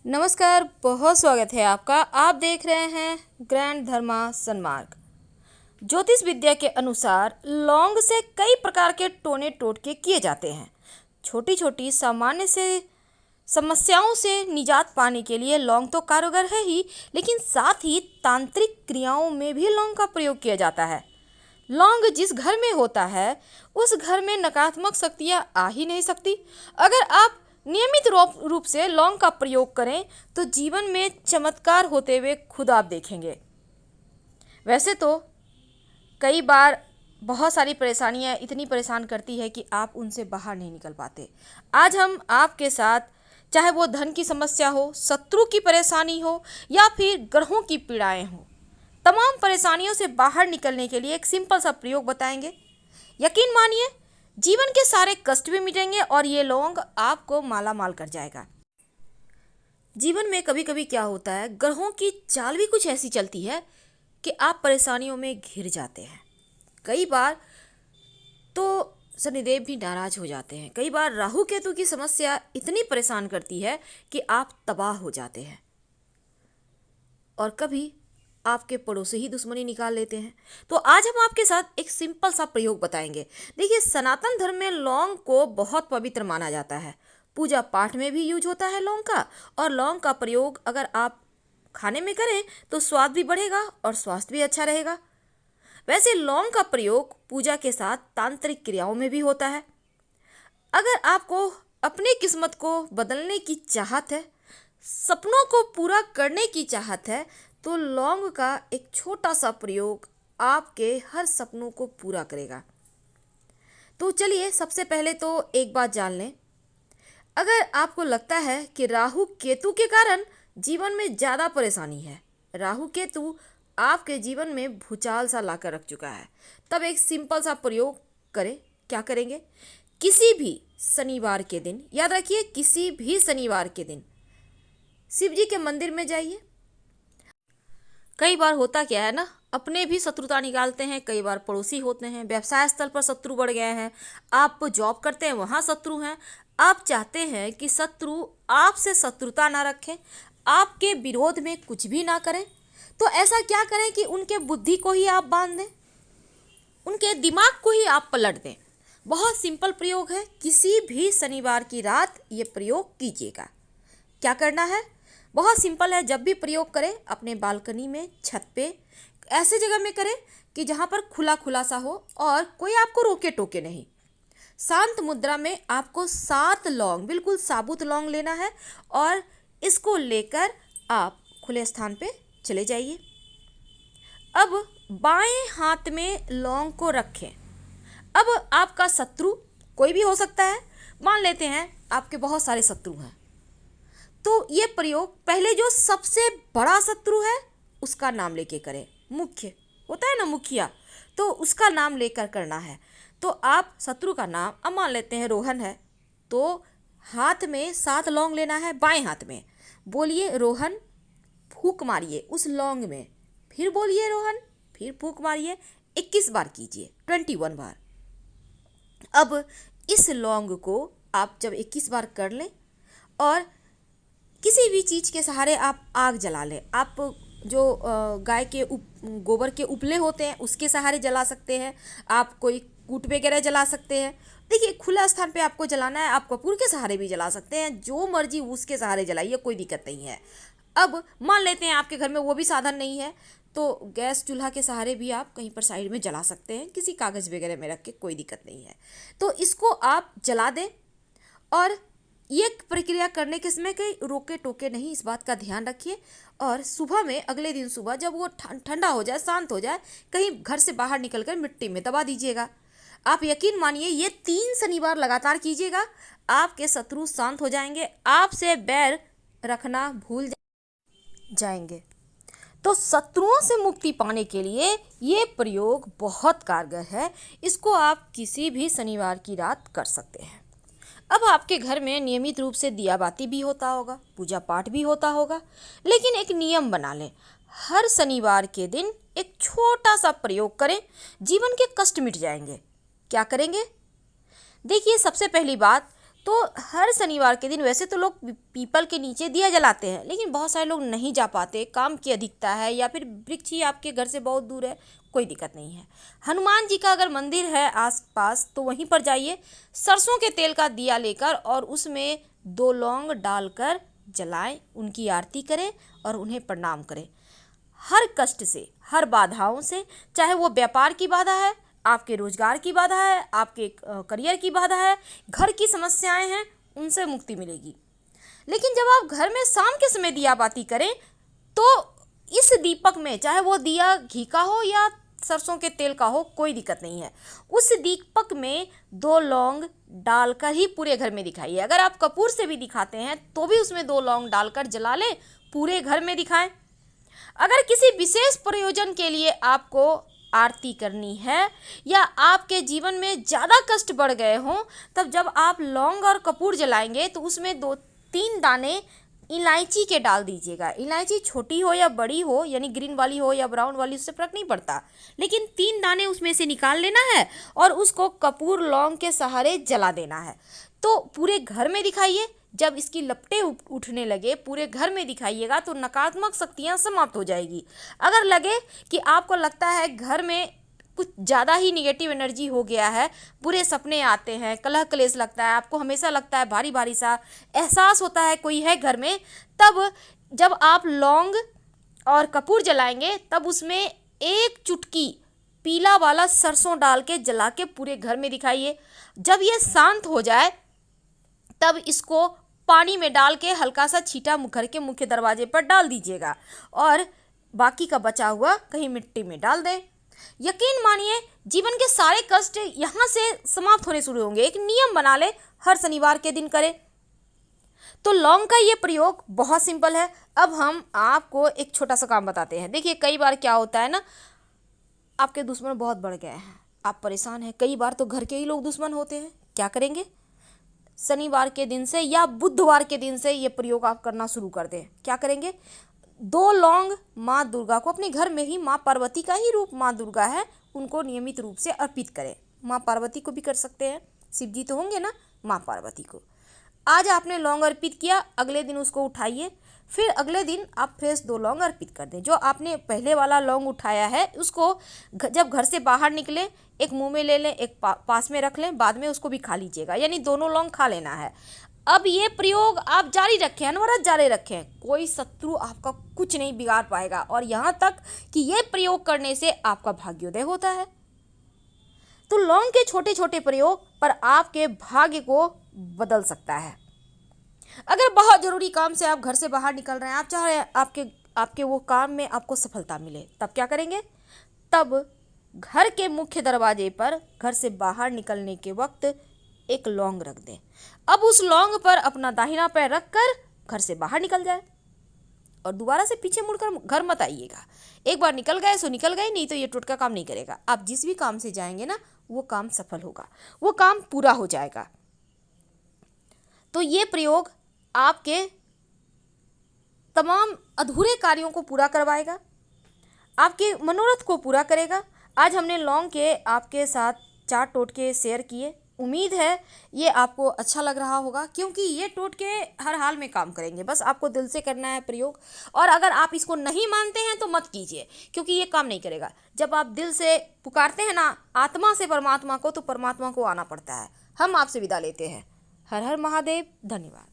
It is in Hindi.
नमस्कार, बहुत स्वागत है आपका। आप देख रहे हैं ग्रैंड धर्मा सन्मार्ग। ज्योतिष विद्या के अनुसार लौंग से कई प्रकार के टोने टोटके किए जाते हैं। छोटी छोटी सामान्य से समस्याओं से निजात पाने के लिए लौंग तो कारगर है ही, लेकिन साथ ही तांत्रिक क्रियाओं में भी लौंग का प्रयोग किया जाता है। लौंग जिस घर में होता है उस घर में नकारात्मक शक्तियाँ आ ही नहीं सकती। अगर आप नियमित रूप से लौंग का प्रयोग करें तो जीवन में चमत्कार होते हुए खुद आप देखेंगे। वैसे तो कई बार बहुत सारी परेशानियां इतनी परेशान करती है कि आप उनसे बाहर नहीं निकल पाते। आज हम आपके साथ, चाहे वो धन की समस्या हो, शत्रु की परेशानी हो या फिर ग्रहों की पीड़ाएं हो, तमाम परेशानियों से बाहर निकलने के लिए एक सिंपल सा प्रयोग बताएंगे। यकीन मानिए, जीवन के सारे कष्ट भी मिटेंगे और ये लौंग आपको माला माल कर जाएगा। जीवन में कभी कभी क्या होता है, ग्रहों की चाल भी कुछ ऐसी चलती है कि आप परेशानियों में घिर जाते हैं। कई बार तो शनिदेव भी नाराज हो जाते हैं। कई बार राहु केतु की समस्या इतनी परेशान करती है कि आप तबाह हो जाते हैं, और कभी आपके पड़ोसी ही दुश्मनी निकाल लेते हैं। तो आज हम आपके साथ एक सिंपल सा प्रयोग बताएंगे। देखिए, सनातन धर्म में लौंग को बहुत पवित्र माना जाता है। पूजा पाठ में भी यूज होता है लौंग का, और लौंग का प्रयोग अगर आप खाने में करें तो स्वाद भी बढ़ेगा और स्वास्थ्य भी अच्छा रहेगा। वैसे लौंग का प्रयोग पूजा के साथ तांत्रिक क्रियाओं में भी होता है। अगर आपको अपनी किस्मत को बदलने की चाहत है, सपनों को पूरा करने की चाहत है, तो लौंग का एक छोटा सा प्रयोग आपके हर सपनों को पूरा करेगा। तो चलिए, सबसे पहले तो एक बात जान लें। अगर आपको लगता है कि राहु केतु के कारण जीवन में ज़्यादा परेशानी है, राहु केतु आपके जीवन में भूचाल सा लाकर रख चुका है, तब एक सिंपल सा प्रयोग करें। क्या करेंगे? किसी भी शनिवार के दिन, याद रखिए, किसी भी शनिवार के दिन शिव जी के मंदिर में जाइए। कई बार होता क्या है ना, अपने भी शत्रुता निकालते हैं, कई बार पड़ोसी होते हैं, व्यवसाय स्थल पर शत्रु बढ़ गए हैं, आप जॉब करते हैं वहाँ शत्रु हैं। आप चाहते हैं कि शत्रु आपसे शत्रुता ना रखें, आपके विरोध में कुछ भी ना करें, तो ऐसा क्या करें कि उनके बुद्धि को ही आप बांध दें, उनके दिमाग को ही आप पलट दें। बहुत सिंपल प्रयोग है। किसी भी शनिवार की रात ये प्रयोग कीजिएगा। क्या करना है? बहुत सिंपल है। जब भी प्रयोग करें, अपने बालकनी में, छत पे, ऐसे जगह में करें कि जहाँ पर खुला खुला सा हो और कोई आपको रोके टोके नहीं। शांत मुद्रा में आपको 7 लौंग, बिल्कुल साबुत लौंग लेना है, और इसको लेकर आप खुले स्थान पे चले जाइए। अब बाएं हाथ में लौंग को रखें। अब आपका शत्रु कोई भी हो सकता है। मान लेते हैं आपके बहुत सारे शत्रु हैं, तो ये प्रयोग पहले जो सबसे बड़ा शत्रु है उसका नाम लेके करें। मुख्य होता है ना, मुखिया, तो उसका नाम लेकर करना है। तो आप शत्रु का नाम, अब मान लेते हैं रोहन है, तो हाथ में 7 लौंग लेना है, बाएं हाथ में बोलिए रोहन, फूंक मारिए उस लौंग में, फिर बोलिए रोहन, फिर फूंक मारिए, 21 बार कीजिए, 21 बार। अब इस लौंग को आप जब 21 बार कर लें, और किसी भी चीज़ के सहारे आप आग जला लें। आप जो गाय के गोबर के उपले होते हैं उसके सहारे जला सकते हैं, आप कोई कूट वगैरह जला सकते हैं। देखिए, खुला स्थान पे आपको जलाना है, आप कपूर के सहारे भी जला सकते हैं, जो मर्जी उसके सहारे जलाइए, कोई दिक्कत नहीं है। अब मान लेते हैं आपके घर में वो भी साधन नहीं है, तो गैस चूल्हा के सहारे भी आप कहीं पर साइड में जला सकते हैं, किसी कागज़ वगैरह में रख के, कोई दिक्कत नहीं है। तो इसको आप जला दें, और ये प्रक्रिया करने के समय कहीं रोके टोके नहीं, इस बात का ध्यान रखिए। और सुबह में, अगले दिन सुबह जब वो ठंडा हो जाए, शांत हो जाए, कहीं घर से बाहर निकलकर मिट्टी में दबा दीजिएगा। आप यकीन मानिए, ये 3 शनिवार लगातार कीजिएगा, आपके शत्रु शांत हो जाएंगे, आपसे बैर रखना भूल जाएंगे। तो शत्रुओं से मुक्ति पाने के लिए ये प्रयोग बहुत कारगर है। इसको आप किसी भी शनिवार की रात कर सकते हैं। अब आपके घर में नियमित रूप से दिया बाती भी होता होगा, पूजा पाठ भी होता होगा, लेकिन एक नियम बना लें, हर शनिवार के दिन एक छोटा सा प्रयोग करें, जीवन के कष्ट मिट जाएंगे। क्या करेंगे? देखिए, सबसे पहली बात तो हर शनिवार के दिन वैसे तो लोग पीपल के नीचे दिया जलाते हैं, लेकिन बहुत सारे लोग नहीं जा पाते, काम की अधिकता है या फिर वृक्ष ही आपके घर से बहुत दूर है, कोई दिक्कत नहीं है। हनुमान जी का अगर मंदिर है आसपास तो वहीं पर जाइए, सरसों के तेल का दिया लेकर और उसमें 2 लौंग डालकर जलाएं, उनकी आरती करें और उन्हें प्रणाम करें। हर कष्ट से, हर बाधाओं से, चाहे वो व्यापार की बाधा है, आपके रोजगार की बाधा है, आपके करियर की बाधा है, घर की समस्याएं हैं, उनसे मुक्ति मिलेगी। लेकिन जब आप घर में शाम के समय दिया बाती करें तो इस दीपक में, चाहे वो दिया घी का हो या सरसों के तेल का हो, कोई दिक्कत नहीं है, उस दीपक में 2 लौंग डालकर ही पूरे घर में दिखाइए। अगर आप कपूर से भी दिखाते हैं तो भी उसमें 2 लौंग डालकर जला लें, पूरे घर में दिखाएं। अगर किसी विशेष प्रयोजन के लिए आपको आरती करनी है या आपके जीवन में ज़्यादा कष्ट बढ़ गए हों, तब जब आप लौंग और कपूर जलाएंगे तो उसमें 2-3 दाने इलायची के डाल दीजिएगा। इलायची छोटी हो या बड़ी हो, यानी ग्रीन वाली हो या ब्राउन वाली, उससे फर्क नहीं पड़ता, लेकिन 3 दाने उसमें से निकाल लेना है और उसको कपूर लौंग के सहारे जला देना है। तो पूरे घर में दिखाइए, जब इसकी लपटें उठने लगे पूरे घर में दिखाइएगा तो नकारात्मक शक्तियाँ समाप्त हो जाएगी। अगर लगे कि आपको लगता है घर में कुछ ज़्यादा ही निगेटिव एनर्जी हो गया है, बुरे सपने आते हैं, कलह कलेश लगता है, आपको हमेशा लगता है भारी भारी सा एहसास होता है कोई है घर में, तब जब आप लौंग और कपूर जलाएंगे तब उसमें 1 चुटकी पीला वाला सरसों डाल के जला के पूरे घर में दिखाइए। जब ये शांत हो जाए तब इसको पानी में डाल के हल्का सा छींटा घर के मुख्य दरवाजे पर डाल दीजिएगा और बाकी का बचा हुआ कहीं मिट्टी में डाल दें। यकीन मानिए जीवन के सारे कष्ट यहाँ से समाप्त होने शुरू होंगे। एक नियम बना ले, हर शनिवार के दिन करें। तो लौंग का ये प्रयोग बहुत सिंपल है। अब हम आपको एक छोटा सा काम बताते हैं। देखिए कई बार क्या होता है ना, आपके दुश्मन बहुत बढ़ गए हैं, आप परेशान हैं, कई बार तो घर के ही लोग दुश्मन होते हैं। क्या करेंगे, शनिवार के दिन से या बुधवार के दिन से ये प्रयोग आप करना शुरू कर दें। क्या करेंगे, 2 लौंग माँ दुर्गा को, अपने घर में ही माँ पार्वती का ही रूप माँ दुर्गा है, उनको नियमित रूप से अर्पित करें। माँ पार्वती को भी कर सकते हैं, शिव जी तो होंगे ना, माँ पार्वती को। आज आपने लौंग अर्पित किया, अगले दिन उसको उठाइए, फिर अगले दिन आप फ्रेश 2 लौंग अर्पित कर दें। जो आपने पहले वाला लौंग उठाया है उसको जब घर से बाहर निकले एक मुंह में ले लें, एक पास में रख लें, बाद में उसको भी खा लीजिएगा, यानी दोनों लौंग खा लेना है। अब ये प्रयोग आप जारी रखें, अनवरत जारी रखें, कोई शत्रु आपका कुछ नहीं बिगाड़ पाएगा। और यहाँ तक कि ये प्रयोग करने से आपका भाग्योदय होता है। तो लौंग के छोटे छोटे प्रयोग पर आपके भाग्य को बदल सकता है। अगर बहुत ज़रूरी काम से आप घर से बाहर निकल रहे हैं, आप चाह रहे हैं आपके वो काम में आपको सफलता मिले, तब क्या करेंगे, तब घर के मुख्य दरवाजे पर घर से बाहर निकलने के वक्त एक लौंग रख दें। अब उस लौंग पर अपना दाहिना पैर रखकर घर से बाहर निकल जाए और दोबारा से पीछे मुड़कर घर मत आइएगा। एक बार निकल गए सो निकल गए, नहीं तो ये टोटका काम नहीं करेगा। आप जिस भी काम से जाएंगे ना वो काम सफल होगा, वो काम पूरा हो जाएगा। तो ये प्रयोग आपके तमाम अधूरे कार्यों को पूरा करवाएगा, आपके मनोरथ को पूरा करेगा। आज हमने लौंग के आपके साथ 4 टोटके शेयर किए। उम्मीद है ये आपको अच्छा लग रहा होगा, क्योंकि ये टोटके हर हाल में काम करेंगे, बस आपको दिल से करना है प्रयोग। और अगर आप इसको नहीं मानते हैं तो मत कीजिए, क्योंकि ये काम नहीं करेगा। जब आप दिल से पुकारते हैं ना आत्मा से परमात्मा को, तो परमात्मा को आना पड़ता है। हम आपसे विदा लेते हैं। हर हर महादेव, धन्यवाद।